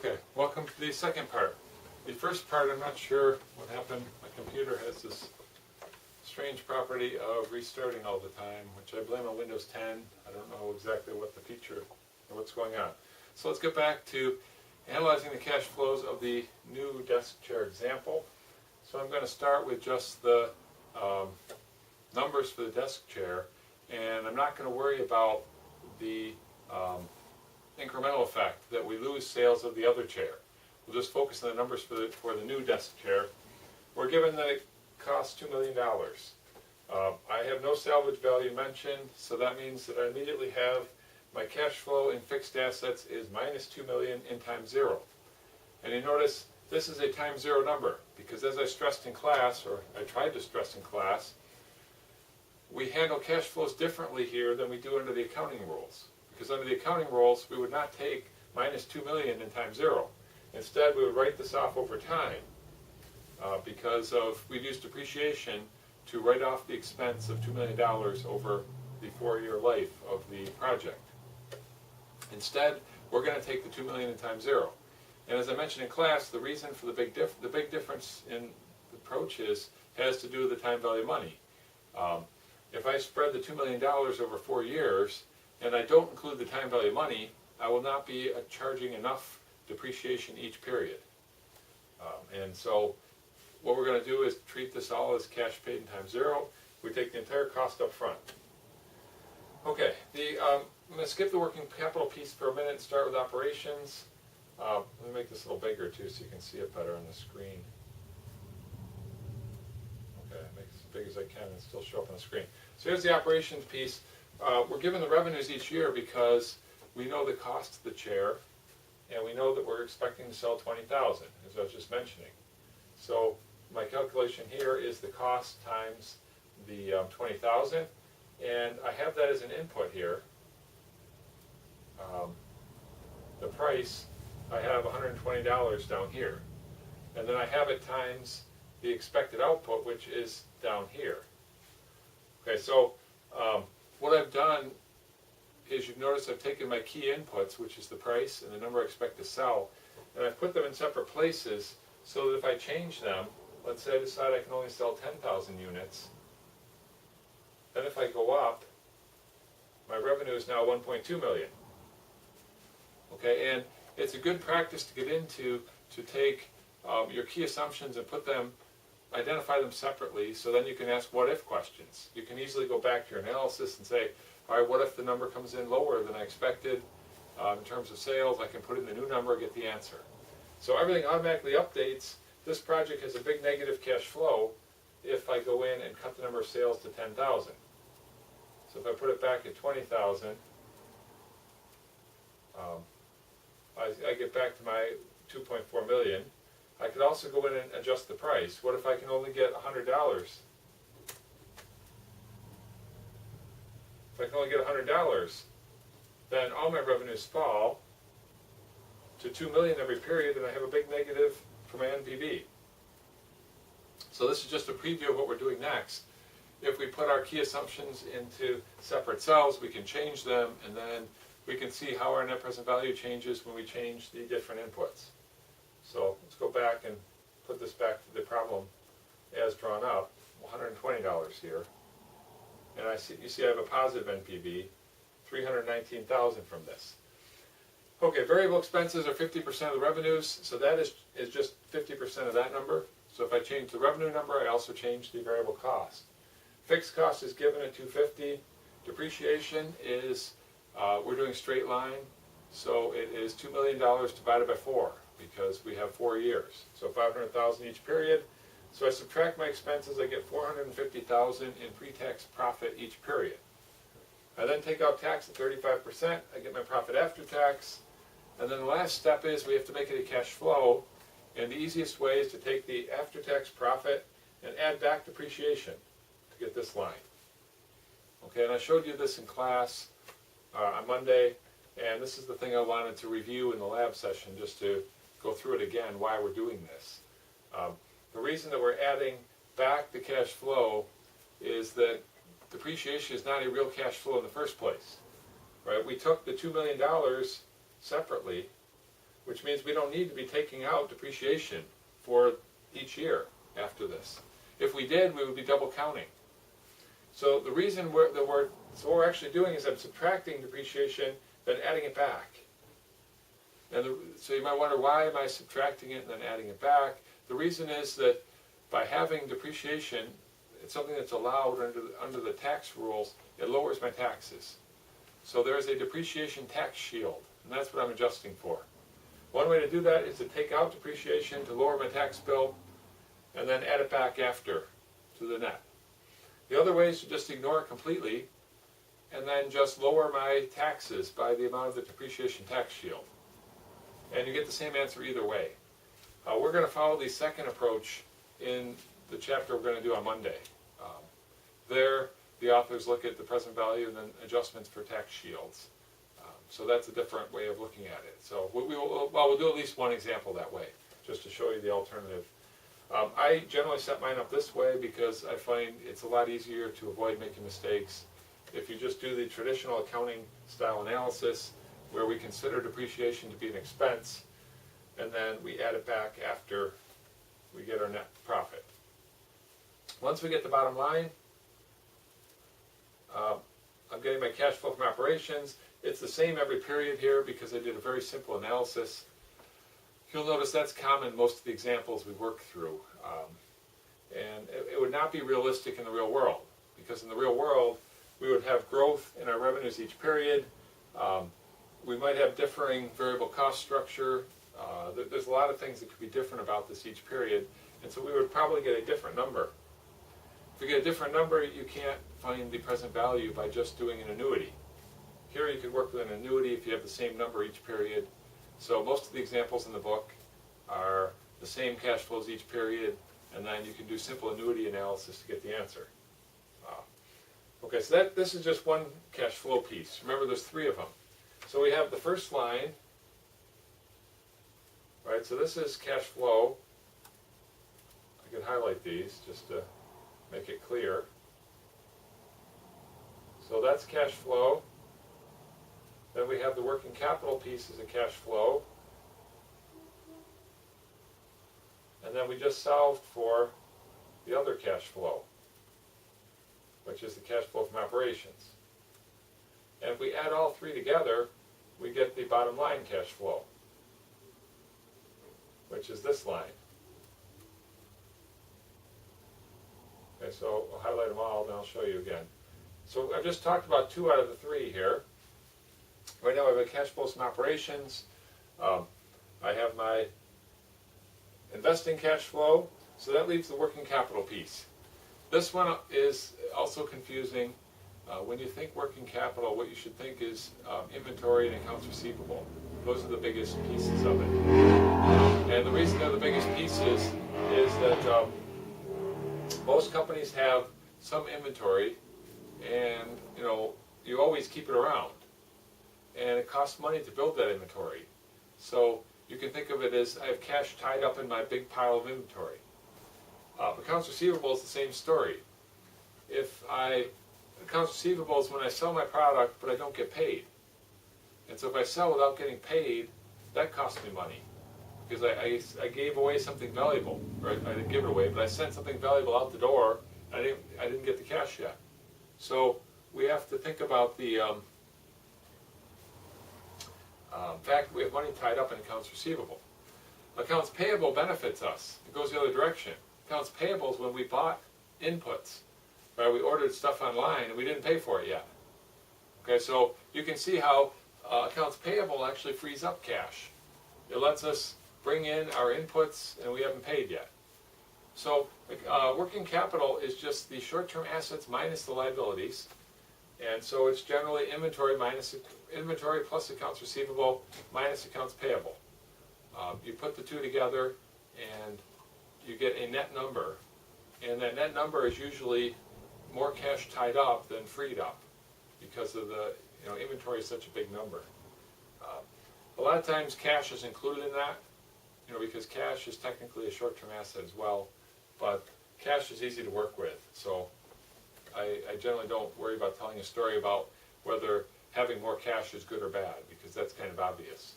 Okay, welcome to the second part. The first part, I'm not sure what happened. My computer has this strange property of restarting all the time, which I blame on Windows 10. I don't know exactly what the feature or what's going on. So let's get back to analyzing the cash flows of the new desk chair example. So I'm going to start with just the numbers for the desk chair, and I'm not going to worry about the incremental effect that we lose sales of the other chair. We'll just focus on the numbers for the new desk chair. We're given that it costs $2 million. I have no salvage value mentioned, so that means that I immediately have my cash flow in fixed assets is minus $2 million in times zero. And you notice this is a times zero number, because as I stressed in class, or I tried to stress in class, we handle cash flows differently here than we do under the accounting rules. Because under the accounting rules, we would not take minus $2 million in times zero. Instead, we would write this off over time because we'd use depreciation to write off the expense of $2 million over the 4-year life of the project. Instead, we're going to take the $2 million in times zero. And as I mentioned in class, the reason for the big difference in approaches has to do with the time value of money. If I spread the $2 million over 4 years, and I don't include the time value of money, I will not be charging enough depreciation each period. And so what we're going to do is treat this all as cash paid in times zero. We take the entire cost up front. Okay, I'm going to skip the working capital piece for a minute and start with operations. Let me make this a little bigger too so you can see it better on the screen. Okay, make it as big as I can and still show up on the screen. So here's the operations piece. We're given the revenues each year because we know the cost of the chair, and we know that we're expecting to sell 20,000, as I was just mentioning. So my calculation here is the cost times the 20,000, and I have that as an input here. The price, I have $120 down here, and then I have it times the expected output, which is down here. Okay, so what I've done is, you've noticed I've taken my key inputs, which is the price and the number I expect to sell, and I've put them in separate places so that if I change them, let's say I decide I can only sell 10,000 units, then if I go up, my revenue is now 1.2 million. Okay, and it's a good practice to get into to take your key assumptions and identify them separately, so then you can ask what-if questions. You can easily go back to your analysis and say, all right, what if the number comes in lower than I expected in terms of sales? I can put in the new number and get the answer. So everything automatically updates. This project has a big negative cash flow if I go in and cut the number of sales to 10,000. So if I put it back at 20,000, I get back to my 2.4 million. I could also go in and adjust the price. What if I can only get $100? If I can only get $100, then all my revenues fall to 2 million every period, and I have a big negative for my NPV. So this is just a preview of what we're doing next. If we put our key assumptions into separate cells, we can change them, and then we can see how our net present value changes when we change the different inputs. So let's go back and put this back to the problem as drawn up, $120 here. And you see I have a positive NPV, $319,000 from this. Okay, variable expenses are 50% of the revenues, so that is just 50% of that number. So if I change the revenue number, I also change the variable cost. Fixed cost is given at $250. Depreciation is, we're doing straight line, so it is $2 million divided by 4, because we have 4 years. So 500,000 each period. So I subtract my expenses, I get $450,000 in pre-tax profit each period. I then take out tax at 35%, I get my profit after tax, and then the last step is we have to make it a cash flow, and the easiest way is to take the after-tax profit and add back depreciation to get this line. Okay, and I showed you this in class on Monday, and this is the thing I wanted to review in the lab session, just to go through it again, why we're doing this. The reason that we're adding back the cash flow is that depreciation is not a real cash flow in the first place. Right? We took the $2 million separately which means we don't need to be taking out depreciation for each year after this. If we did, we would be double counting. So the reason so what we're actually doing is I'm subtracting depreciation, then adding it back. And so you might wonder, why am I subtracting it and then adding it back? The reason is that by having depreciation, it's something that's allowed under the tax rules, it lowers my taxes. So there's a depreciation tax shield, and that's what I'm adjusting for. One way to do that is to take out depreciation to lower my tax bill, and then add it back after to the net. The other way is to just ignore it completely, and then just lower my taxes by the amount of the depreciation tax shield. And you get the same answer either way. We're going to follow the second approach in the chapter we're going to do on Monday. There, the authors look at the present value and then adjustments for tax shields. So that's a different way of looking at it. So we'll do at least one example that way, just to show you the alternative. I generally set mine up this way because I find it's a lot easier to avoid making mistakes. If you just do the traditional accounting style analysis, where we consider depreciation to be an expense, and then we add it back after we get our net profit. Once we get the bottom line, I'm getting my cash flow from operations. It's the same every period here because I did a very simple analysis. You'll notice that's common in most of the examples we work through. And it would not be realistic in the real world, because in the real world we would have growth in our revenues each period. We might have differing variable cost structure. There's a lot of things that could be different about this each period, and so we would probably get a different number. If you get a different number, you can't find the present value by just doing an annuity. Here you could work with an annuity if you have the same number each period. So most of the examples in the book are the same cash flows each period, and then you can do simple annuity analysis to get the answer. Okay, so this is just one cash flow piece. Remember, there's three of them. So we have the first line, right? So this is cash flow. I can highlight these just to make it clear. So that's cash flow. Then we have the working capital piece as a cash flow. And then we just solved for the other cash flow, which is the cash flow from operations. And if we add all three together, we get the bottom line cash flow, which is this line. Okay, so I'll highlight them all, then I'll show you again. So I've just talked about two out of the three here. Right now I have a cash flows from operations. I have my investing cash flow, so that leaves the working capital piece. This one is also confusing. When you think working capital, what you should think is inventory and accounts receivable. Those are the biggest pieces of it. And the reason they're the biggest pieces is that most companies have some inventory, and you always keep it around. And it costs money to build that inventory. So you can think of it as I have cash tied up in my big pile of inventory. Accounts receivable is the same story. Accounts receivable is when I sell my product but I don't get paid. And so if I sell without getting paid, that costs me money. Because I gave away something valuable. Or I didn't give it away, but I sent something valuable out the door, and I didn't get the cash yet. So we have to think about the fact we have money tied up in accounts receivable. Accounts payable benefits us. It goes the other direction. Accounts payable is when we bought inputs. Right? We ordered stuff online and we didn't pay for it yet. Okay, so you can see how accounts payable actually frees up cash. It lets us bring in our inputs and we haven't paid yet. So working capital is just the short-term assets minus the liabilities. And so it's generally inventory plus accounts receivable minus accounts payable. You put the two together and you get a net number. And that net number is usually more cash tied up than freed up because of the inventory is such a big number. A lot of times cash is included in that, because cash is technically a short-term asset as well, but cash is easy to work with. So I generally don't worry about telling a story about whether having more cash is good or bad, because that's kind of obvious.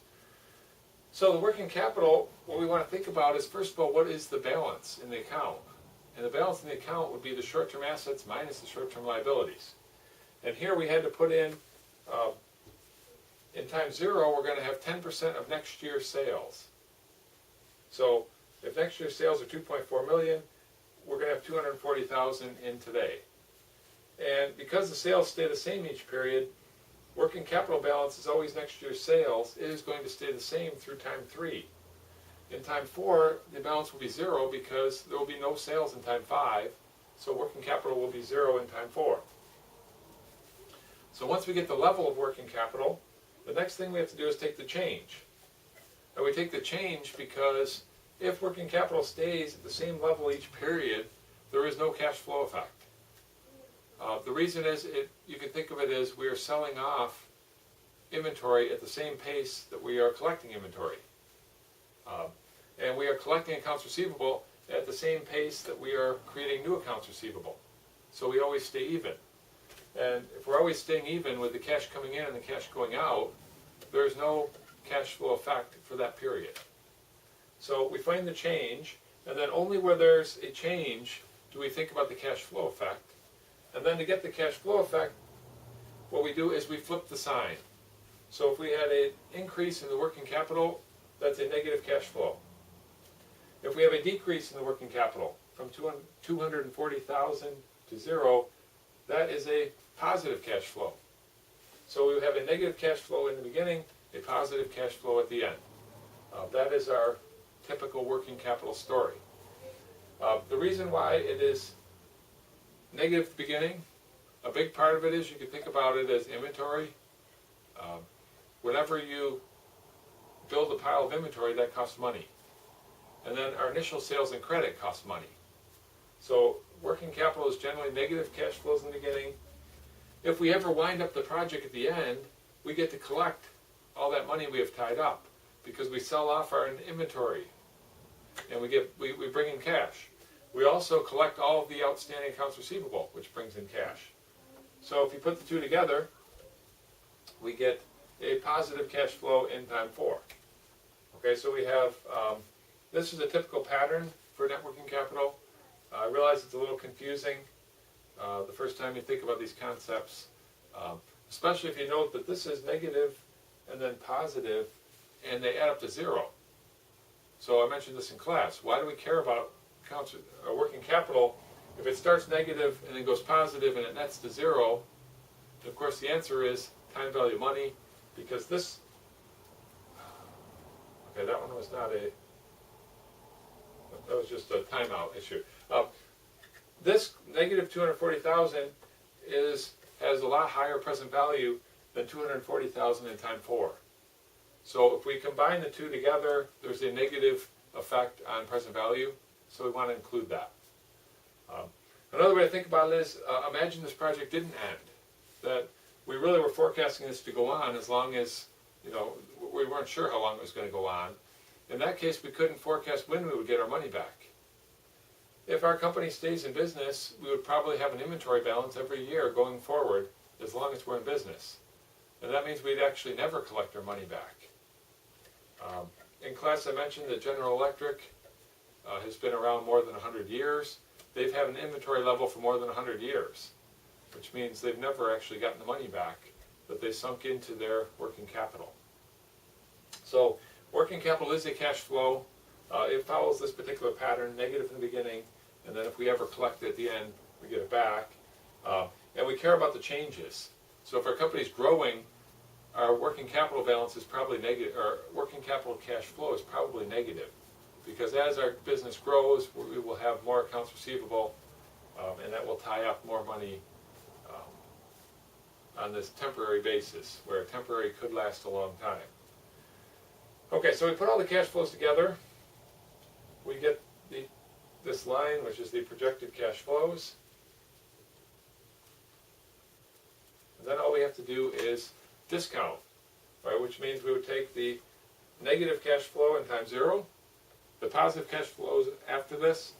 So the working capital, what we want to think about is, first of all, what is the balance in the account? And the balance in the account would be the short-term assets minus the short-term liabilities. And here we had to put in times 0, we're going to have 10% of next year's sales. So if next year's sales are 2.4 million, we're going to have 240,000 in today. And because the sales stay the same each period, working capital balance is always next year's sales. It is going to stay the same through time 3. In time 4, the balance will be 0 because there will be no sales in time 5, so working capital will be 0 in time 4. So once we get the level of working capital, the next thing we have to do is take the change. And we take the change because if working capital stays at the same level each period, there is no cash flow effect. The reason is, you can think of it as we are selling off inventory at the same pace that we are collecting inventory. And we are collecting accounts receivable at the same pace that we are creating new accounts receivable. So we always stay even. And if we're always staying even with the cash coming in and the cash going out, there is no cash flow effect for that period. So we find the change, and then only where there's a change do we think about the cash flow effect. And then to get the cash flow effect, what we do is we flip the sign. So if we had an increase in the working capital, that's a negative cash flow. If we have a decrease in the working capital from 240,000 to 0, that is a positive cash flow. So we have a negative cash flow in the beginning, a positive cash flow at the end. That is our typical working capital story. The reason why it is negative at the beginning, a big part of it is, you can think about it as inventory. Whenever you build a pile of inventory, that costs money. And then our initial sales and credit costs money. So working capital is generally negative cash flows in the beginning. If we ever wind up the project at the end, we get to collect all that money we have tied up because we sell off our inventory and we bring in cash. We also collect all of the outstanding accounts receivable, which brings in cash. So if you put the two together, we get a positive cash flow in time 4. Okay, so we have, this is a typical pattern for net working capital. I realize it's a little confusing the first time you think about these concepts, especially if you note that this is negative and then positive, and they add up to 0. So I mentioned this in class. Why do we care about working capital if it starts negative and then goes positive and it nets to 0? Of course, the answer is time value money, because this. Okay, that one was not a. That was just a timeout issue. This negative 240,000 has a lot higher present value than 240,000 in time 4. So if we combine the two together, there's a negative effect on present value. So we want to include that. Another way to think about it is, imagine this project didn't end. That we really were forecasting this to go on as long as, we weren't sure how long it was going to go on. In that case, we couldn't forecast when we would get our money back. If our company stays in business, we would probably have an inventory balance every year going forward as long as we're in business. And that means we'd actually never collect our money back. In class I mentioned that General Electric has been around more than 100 years. They've had an inventory level for more than 100 years, which means they've never actually gotten the money back that they sunk into their working capital. So working capital is a cash flow. It follows this particular pattern, negative in the beginning, and then if we ever collect it at the end, we get it back. And we care about the changes. So if our company's growing, our working capital balance is probably negative, or working capital cash flow is probably negative. Because as our business grows, we will have more accounts receivable, and that will tie up more money on this temporary basis, where temporary could last a long time. Okay, so we put all the cash flows together. We get this line, which is the projected cash flows. And then all we have to do is discount, right, which means we would take the negative cash flow in time 0, the positive cash flows after this,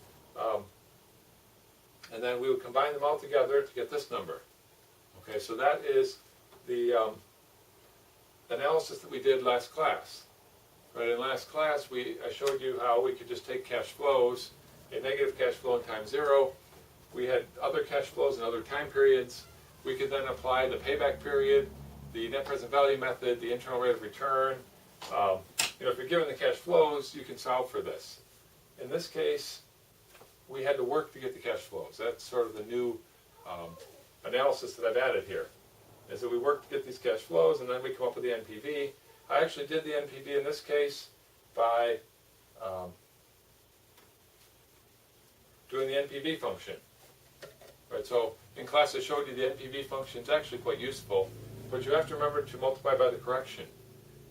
and then we would combine them all together to get this number. Okay, so that is the analysis that we did last class. But in last class, I showed you how we could just take cash flows, a negative cash flow in time 0. We had other cash flows in other time periods. We could then apply the payback period, the net present value method, the internal rate of return. If you're given the cash flows, you can solve for this. In this case, we had to work to get the cash flows. That's sort of the new analysis that I've added here, is that we work to get these cash flows, and then we come up with the NPV. I actually did the NPV in this case by doing the NPV function. Right, so in class I showed you the NPV function is actually quite useful, but you have to remember to multiply by the correction.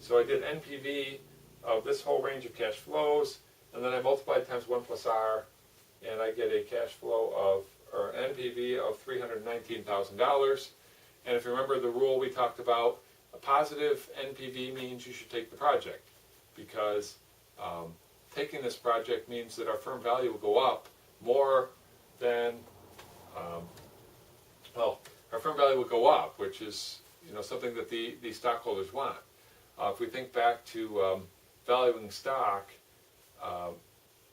So I did NPV of this whole range of cash flows, and then I multiplied times 1 plus R, and I get a cash flow of, or an NPV of $319,000. And if you remember the rule we talked about, a positive NPV means you should take the project, because taking this project means that our firm value will go up more than, our firm value will go up, which is something that the stockholders want. If we think back to valuing stock,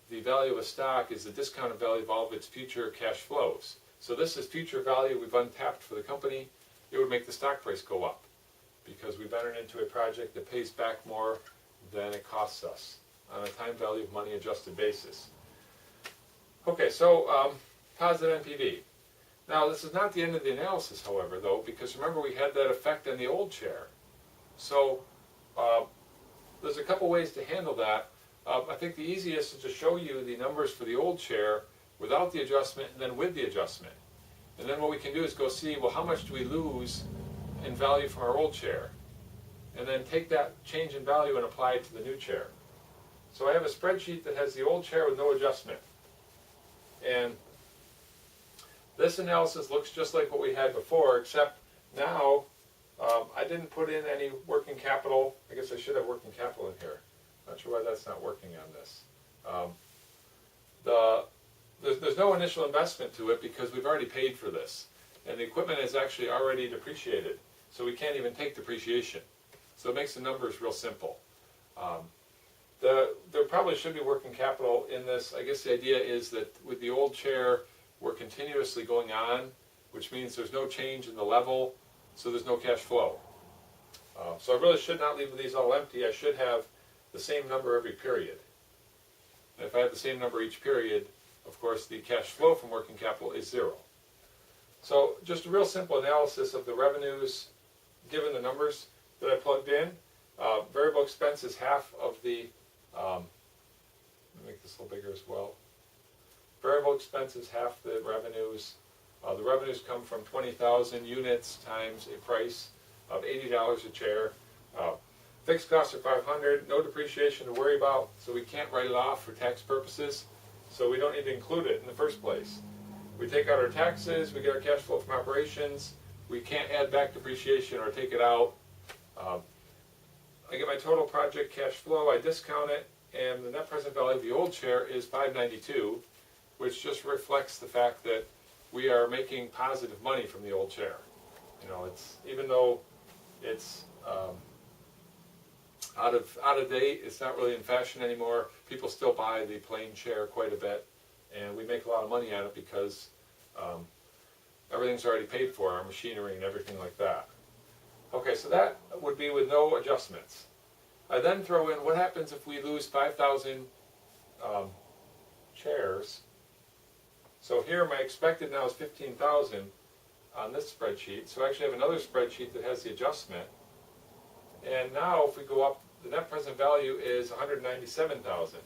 the value of a stock is the discounted value of all of its future cash flows. So this is future value we've untapped for the company. It would make the stock price go up because we've entered into a project that pays back more than it costs us on a time value of money adjusted basis. Okay, so positive NPV. Now this is not the end of the analysis, however, though, because remember we had that effect on the old chair. So there's a couple ways to handle that. I think the easiest is to show you the numbers for the old chair without the adjustment and then with the adjustment. And then what we can do is go see, well, how much do we lose in value from our old chair? And then take that change in value and apply it to the new chair. So I have a spreadsheet that has the old chair with no adjustment. And this analysis looks just like what we had before, except now I didn't put in any working capital. I guess I should have working capital in here. Not sure why that's not working on this. There's no initial investment to it because we've already paid for this. And the equipment is actually already depreciated, so we can't even take depreciation. So it makes the numbers real simple. There probably should be working capital in this. I guess the idea is that with the old chair, we're continuously going on, which means there's no change in the level, so there's no cash flow. So I really should not leave these all empty. I should have the same number every period. And if I have the same number each period, of course, the cash flow from working capital is 0. So just a real simple analysis of the revenues given the numbers that I plugged in. Variable expense is half of the, let me make this a little bigger as well. Variable expense is half the revenues. The revenues come from 20,000 units times a price of $80 a chair. Fixed costs are 500, no depreciation to worry about, so we can't write it off for tax purposes, so we don't need to include it in the first place. We take out our taxes, we get our cash flow from operations, we can't add back depreciation or take it out. I get my total project cash flow, I discount it, and the net present value of the old chair is $592, which just reflects the fact that we are making positive money from the old chair. It's, even though it's out of date, it's not really in fashion anymore, people still buy the plain chair quite a bit, and we make a lot of money on it because everything's already paid for, our machinery and everything like that. Okay, so that would be with no adjustments. I then throw in what happens if we lose 5,000 chairs. So here my expected now is 15,000 on this spreadsheet. So I actually have another spreadsheet that has the adjustment. And now if we go up, the net present value is 197,000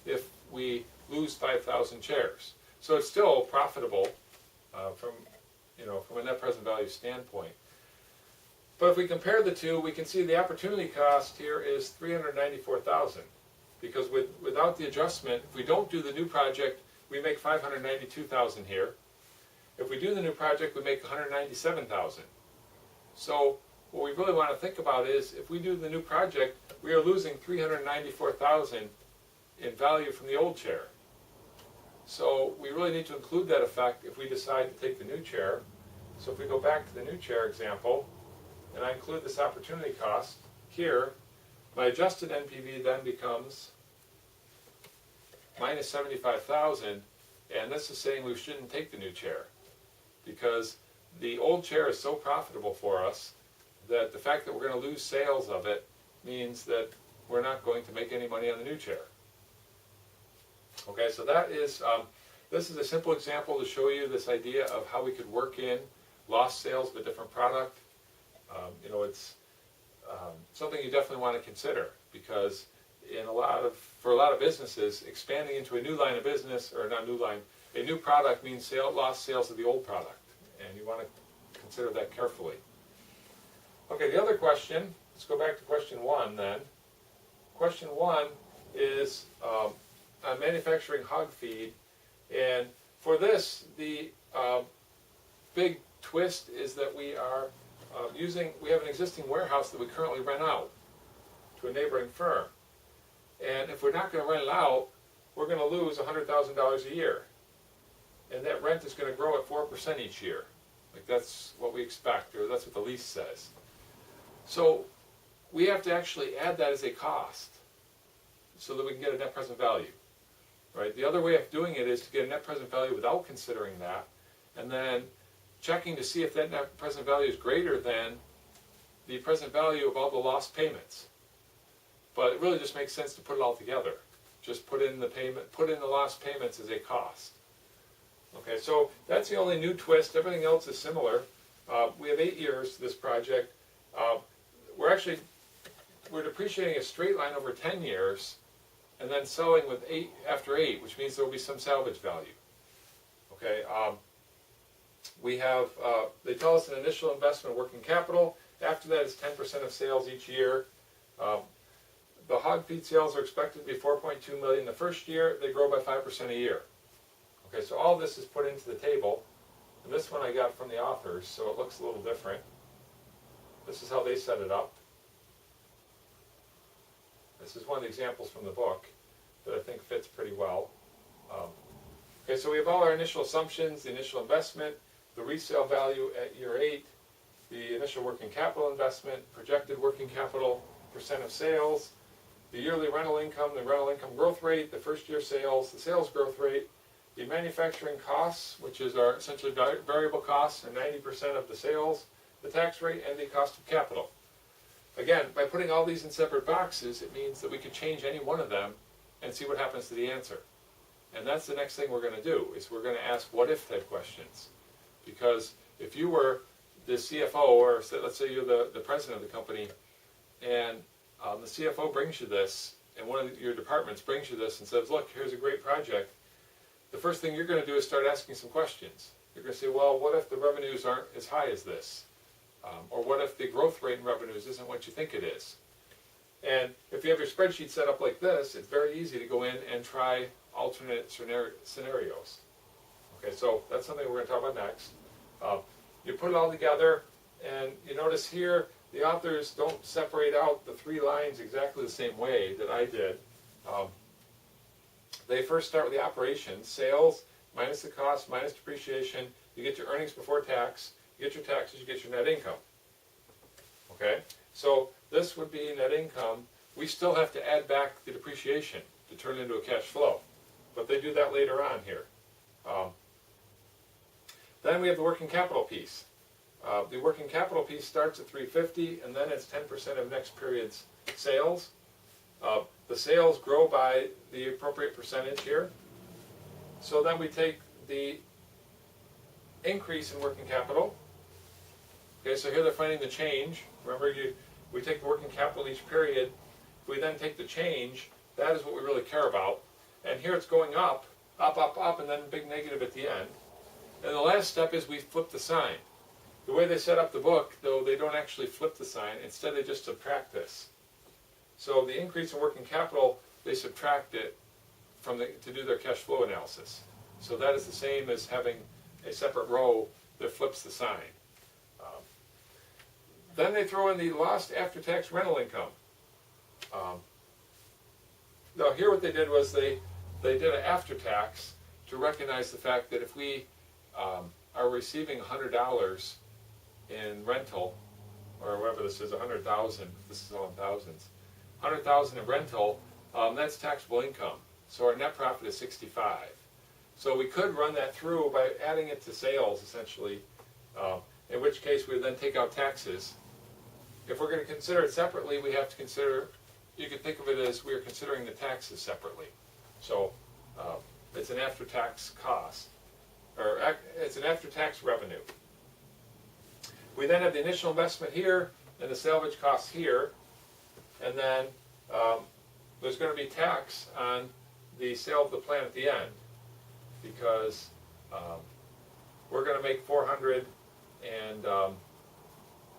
if we lose 5,000 chairs. So it's still profitable from a net present value standpoint. But if we compare the two, we can see the opportunity cost here is 394,000 because without the adjustment, if we don't do the new project, we make 592,000 here. If we do the new project, we make 197,000. So what we really want to think about is if we do the new project, we are losing 394,000 in value from the old chair. So we really need to include that effect if we decide to take the new chair. So if we go back to the new chair example, and I include this opportunity cost here, My adjusted NPV then becomes minus 75,000, and this is saying we shouldn't take the new chair because the old chair is so profitable for us that the fact that we're going to lose sales of it means that we're not going to make any money on the new chair. Okay, so that is, this is a simple example to show you this idea of how we could work in lost sales of a different product. You know, it's something you definitely want to consider because for a lot of businesses, expanding into a new line of business, or not new line, a new product means lost sales of the old product, and you want to consider that carefully. Okay, the other question, let's go back to question 1 then. Question 1 is on manufacturing hog feed, and for this, the big twist is that we are we have an existing warehouse that we currently rent out to a neighboring firm. And if we're not going to rent it out, we're going to lose $100,000 a year. And that rent is going to grow at 4% each year. Like that's what we expect, or that's what the lease says. So we have to actually add that as a cost so that we can get a net present value. Right? The other way of doing it is to get a net present value without considering that, and then checking to see if that net present value is greater than the present value of all the lost payments. But it really just makes sense to put it all together. Just put in the lost payments as a cost. Okay, so that's the only new twist. Everything else is similar. We have 8 years to this project. We're depreciating a straight line over 10 years, and then selling with 8 after 8, which means there will be some salvage value. Okay, we have, they tell us an initial investment in working capital. After that is 10% of sales each year. The hog feed sales are expected to be $4.2 million the first year. They grow by 5% a year. Okay, so all this is put into the table. And this one I got from the authors, so it looks a little different. This is how they set it up. This is one of the examples from the book that I think fits pretty well. Okay, so we have all our initial assumptions, the initial investment, the resale value at year 8, the initial working capital investment, projected working capital, percent of sales, the yearly rental income, the rental income growth rate, the first year sales, the sales growth rate, the manufacturing costs, which is our essentially variable costs, and 90% of the sales, the tax rate, and the cost of capital. Again, by putting all these in separate boxes, it means that we could change any one of them and see what happens to the answer. And that's the next thing we're going to do, is we're going to ask what-if type questions. Because if you were the CFO, or let's say you're the president of the company, and the CFO brings you this, and one of your departments brings you this and says, look, here's a great project, the first thing you're going to do is start asking some questions. You're going to say, well, what if the revenues aren't as high as this? Or what if the growth rate in revenues isn't what you think it is? And if you have your spreadsheet set up like this, it's very easy to go in and try alternate scenarios. Okay, so that's something we're going to talk about next. You put it all together, and you notice here the authors don't separate out the 3 lines exactly the same way that I did. They first start with the operations, sales, minus the cost, minus depreciation. You get your earnings before tax, you get your taxes, you get your net income. Okay, so this would be net income. We still have to add back the depreciation to turn it into a cash flow, but they do that later on here. Then we have the working capital piece. The working capital piece starts at $350, and then it's 10% of next period's sales. The sales grow by the appropriate percentage here. So then we take the increase in working capital. Okay, so here they're finding the change. Remember, we take the working capital each period. If we then take the change, that is what we really care about. And here it's going up, up, up, up, and then big negative at the end. And the last step is we flip the sign. The way they set up the book, though, they don't actually flip the sign. Instead, they just subtract this. So the increase in working capital, they subtract it to do their cash flow analysis. So that is the same as having a separate row that flips the sign. Then they throw in the lost after-tax rental income. Now here what they did was they did an after-tax to recognize the fact that if we are receiving $100 in rental, or whatever this is, 100,000, this is all in thousands, 100,000 in rental, that's taxable income. So our net profit is 65. So we could run that through by adding it to sales, essentially, in which case we would then take out taxes. If we're going to consider it separately, we have to consider, you can think of it as we are considering the taxes separately. So it's an after-tax cost, or it's an after-tax revenue. We then have the initial investment here and the salvage costs here, and then there's going to be tax on the sale of the plant at the end, because we're going to make 400, and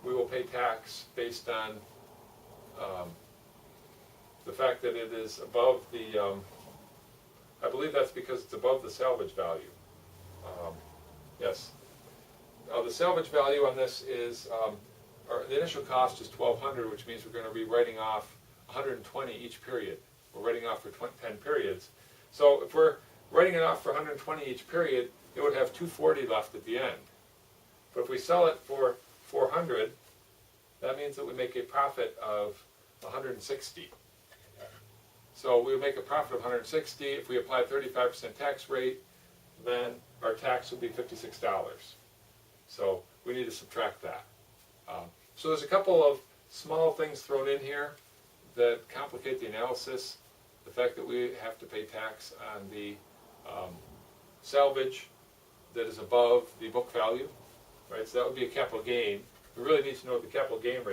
we will pay tax based on the fact that it is above the, I believe that's because it's above the salvage value. Yes. The salvage value on this is, the initial cost is $1,200, which means we're going to be writing off 120 each period. We're writing off for 10 periods. So if we're writing it off for 120 each period, it would have 240 left at the end. But if we sell it for 400, that means that we make a profit of 160. So we would make a profit of 160. If we apply a 35% tax rate, then our tax would be $56. So we need to subtract that. So there's a couple of small things thrown in here that complicate the analysis. The fact that we have to pay tax on the salvage that is above the book value, right? So that would be a capital gain. We really need to know what the capital gain rate